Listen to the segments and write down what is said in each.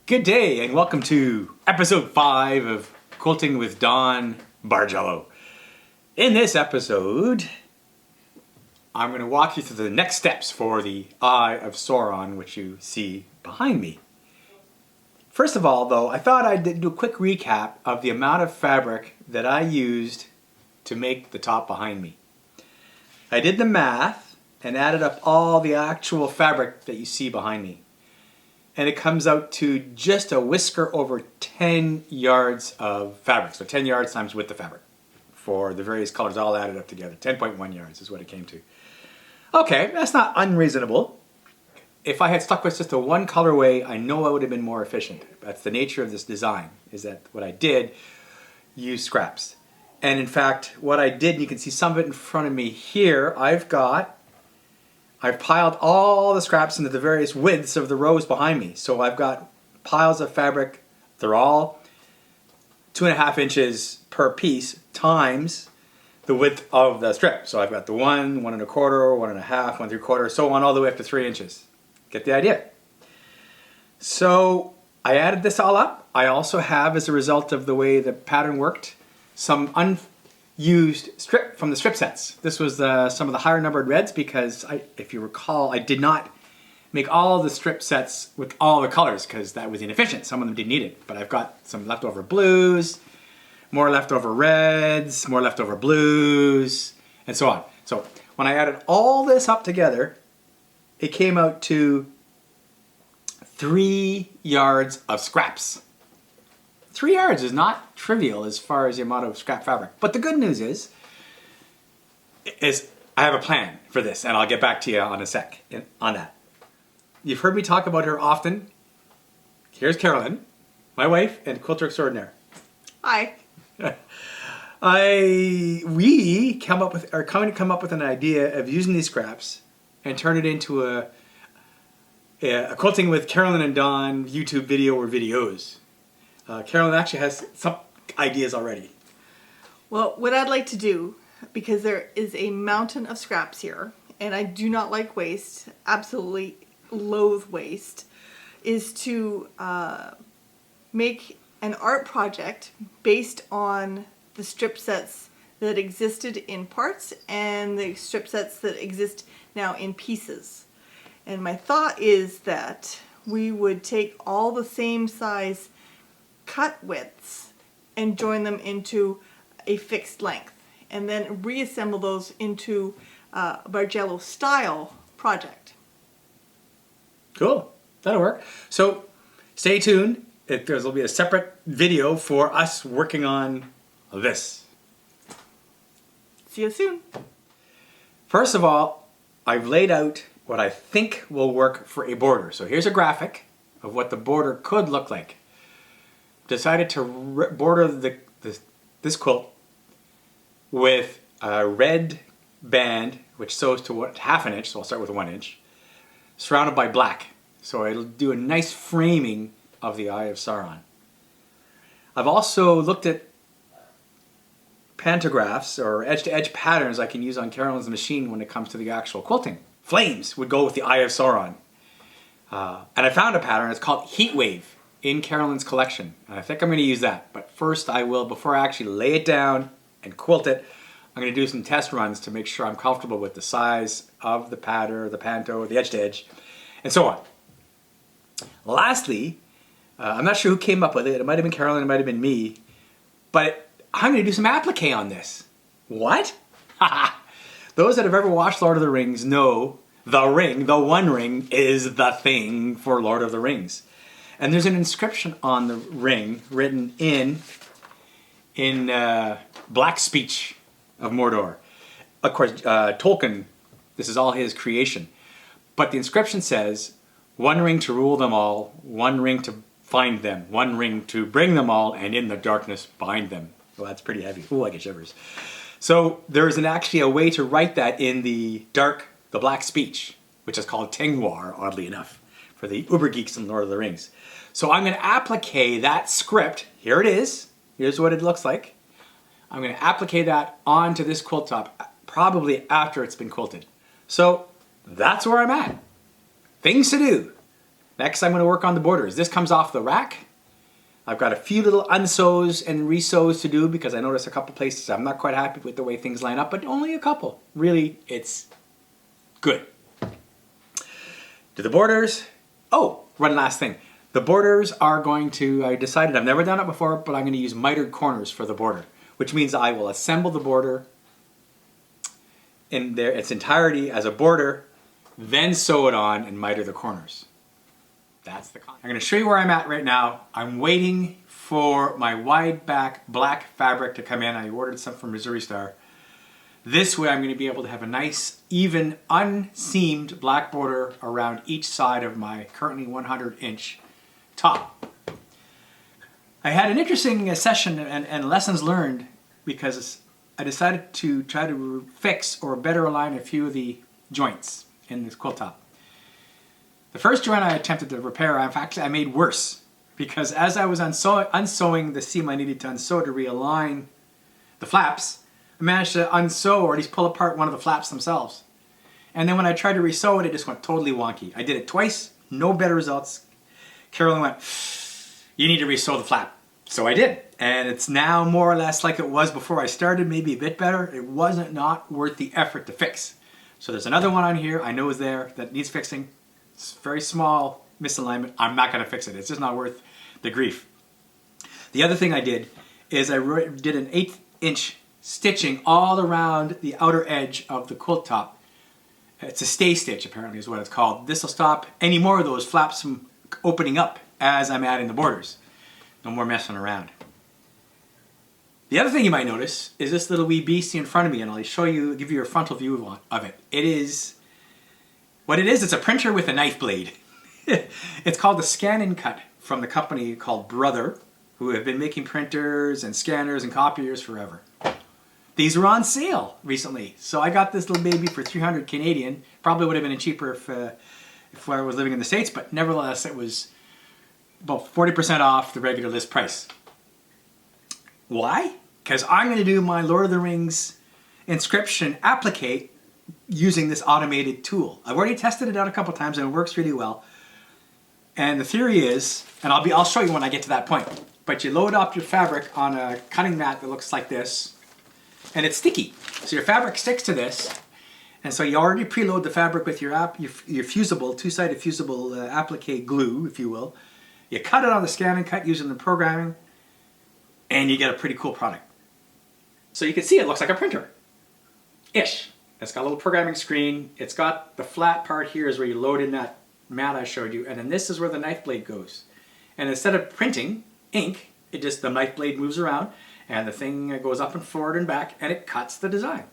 Good day and welcome to episode 5 of Quilting with Don Bargello. In this episode, I'm going to walk you through the next steps for the Eye of Sauron, which you see behind me. First of all, though, I thought I'd do a quick recap of the amount of fabric that I used to make the top behind me. I did the math and added up all the actual fabric that you see behind me. And it comes out to just a whisker over 10 yards of fabric. So 10 yards times width of fabric for the various colors all added up together. 10.1 yards is what it came to. Okay, that's not unreasonable. If I had stuck with just a one colorway, I know I would have been more efficient. That's the nature of this design, is that what I did, use scraps. And in fact, what I did, and you can see some of it in front of me here, I've piled all the scraps into the various widths of the rows behind me. So I've got piles of fabric. They're all 2.5 inches per piece times the width of the strip. So I've got the 1, 1 1/4, 1 1/2, 1 3/4, so on all the way up to 3 inches. Get the idea? So I added this all up. I also have, as a result of the way the pattern worked, some unused strip from the strip sets. This was some of the higher numbered reds because, if you recall, I did not make all the strip sets with all the colors because that was inefficient. Some of them didn't need it, but I've got some leftover blues, more leftover reds, more leftover blues, and so on. So when I added all this up together, it came out to 3 yards of scraps. 3 yards is not trivial as far as the amount of scrap fabric. But the good news is I have a plan for this, and I'll get back to you on a sec on that. You've heard me talk about her often. Here's Carolyn, my wife and quilter extraordinaire. Hi. We come up with an idea of using these scraps and turn it into a Quilting with Carolyn and Don YouTube video or videos. Carolyn actually has some ideas already. Well, what I'd like to do, because there is a mountain of scraps here, and I do not like waste, absolutely loathe waste, is to make an art project based on the strip sets that existed in parts and the strip sets that exist now in pieces. And my thought is that we would take all the same size cut widths and join them into a fixed length and then reassemble those into a Bargello style project. Cool, that'll work. So stay tuned. There'll be a separate video for us working on this. See you soon. First of all, I've laid out what I think will work for a border. So here's a graphic of what the border could look like. Decided to border this quilt with a red band, which sews to 1/2 inch, so I'll start with 1 inch, surrounded by black. So it'll do a nice framing of the Eye of Sauron. I've also looked at pantographs or edge-to-edge patterns I can use on Carolyn's machine when it comes to the actual quilting. Flames would go with the Eye of Sauron. And I found a pattern, it's called Heat Wave, in Carolyn's collection. And I think I'm going to use that. But first I will, before I actually lay it down and quilt it, I'm going to do some test runs to make sure I'm comfortable with the size of the pattern, the panto, the edge-to-edge, and so on. Lastly, I'm not sure who came up with it. It might have been Carolyn, it might have been me. But I'm going to do some appliqué on this. What? Those that have ever watched Lord of the Rings know the One Ring, is the thing for Lord of the Rings. And there's an inscription on the ring written in black speech of Mordor. Of course, Tolkien, this is all his creation. But the inscription says, "One ring to rule them all, one ring to find them, one ring to bring them all, and in the darkness bind them." Well, that's pretty heavy. Ooh, I get shivers. So there is actually a way to write that in the black speech, which is called Tengwar, oddly enough, for the uber geeks in Lord of the Rings. So I'm going to applique that script. Here it is. Here's what it looks like. I'm going to applique that onto this quilt top, probably after it's been quilted. So that's where I'm at. Things to do. Next, I'm going to work on the borders. This comes off the rack. I've got a few little unsews and resews to do because I noticed a couple places I'm not quite happy with the way things line up, but only a couple. Really, it's good. To the borders. Oh, one last thing. The borders are going to, I decided, I've never done it before, but I'm going to use mitered corners for the border, which means I will assemble the border in its entirety as a border, then sew it on and miter the corners. That's the concept. I'm going to show you where I'm at right now. I'm waiting for my wide back black fabric to come in. I ordered some from Missouri Star. This way I'm going to be able to have a nice, even, unseamed black border around each side of my currently 100-inch top. I had an interesting session and lessons learned because I decided to try to fix or better align a few of the joints in this quilt top. The first joint I attempted to repair, I made worse because as I was unsewing the seam I needed to unsew to realign the flaps, I managed to unsew or at least pull apart one of the flaps themselves. And then when I tried to resew it, it just went totally wonky. I did it twice, no better results. Carolyn went, "You need to resew the flap." So I did. And it's now more or less like it was before I started, maybe a bit better. It wasn't not worth the effort to fix. So there's another one on here I know is there that needs fixing. It's very small misalignment. I'm not going to fix it. It's just not worth the grief. The other thing I did is I did an 1/8-inch stitching all around the outer edge of the quilt top. It's a stay stitch apparently is what it's called. This will stop any more of those flaps from opening up as I'm adding the borders. No more messing around. The other thing you might notice is this little wee beastie in front of me, and I'll show you, give you a frontal view of it. It is, what it is, it's a printer with a knife blade. It's called the Scan and Cut from the company called Brother, who have been making printers and scanners and copiers forever. These were on sale recently, so I got this little baby for 300 Canadian. Probably would have been cheaper if I was living in the States, but nevertheless it was about 40% off the regular list price. Why? Because I'm going to do my Lord of the Rings inscription appliqué using this automated tool. I've already tested it out a couple times and it works really well. And the theory is, and I'll show you when I get to that point, but you load up your fabric on a cutting mat that looks like this, and it's sticky. So your fabric sticks to this, and so you already preload the fabric with your fusible, two-sided fusible appliqué glue, if you will. You cut it on the Scan and Cut using the programming, and you get a pretty cool product. So you can see it looks like a printer-ish. It's got a little programming screen. It's got the flat part here is where you load in that mat I showed you, and then this is where the knife blade goes. And instead of printing ink, the knife blade moves around, and the thing goes up and forward and back, and it cuts the design.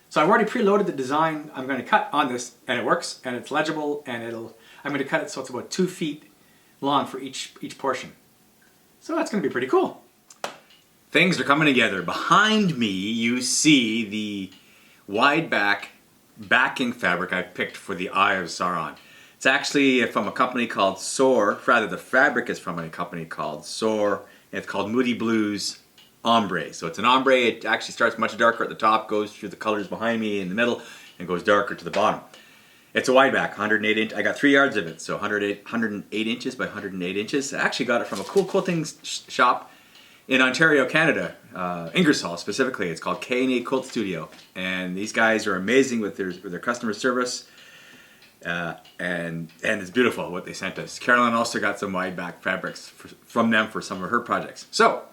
So I've already preloaded the design I'm going to cut on this, and it works, and it's legible, and I'm going to cut it so it's about 2 feet long for each portion. So that's going to be pretty cool. Things are coming together. Behind me, you see the wide backing fabric I picked for the Eye of Sauron. It's actually from a company called Soar. Rather, the fabric is from a company called Soar. And it's called Moody Blues Ombre. So it's an ombre. It actually starts much darker at the top, goes through the colors behind me in the middle, and goes darker to the bottom. It's a wide back, 108 inch. I got 3 yards of it, so 108 inches by 108 inches. I actually got it from a cool quilting shop in Ontario, Canada, Ingersoll specifically. It's called K&A Quilt Studio, and these guys are amazing with their customer service, and it's beautiful what they sent us. Carolyn also got some wide back fabrics from them for some of her projects. So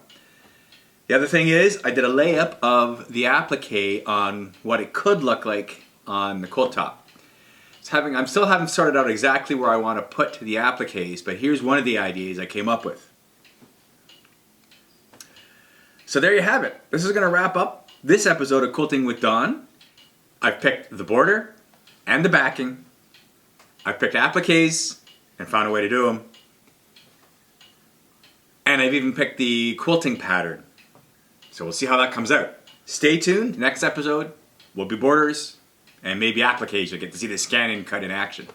the other thing is I did a layup of the applique on what it could look like on the quilt top. I still haven't sorted out exactly where I want to put the appliques, but here's one of the ideas I came up with. So there you have it. This is going to wrap up this episode of Quilting with Dawn. I've picked the border and the backing. I've picked appliques and found a way to do them. And I've even picked the quilting pattern. So we'll see how that comes out. Stay tuned. Next episode will be borders and maybe appliques. You'll get to see the Scan and Cut in action.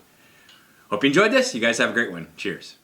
Hope you enjoyed this. You guys have a great one. Cheers.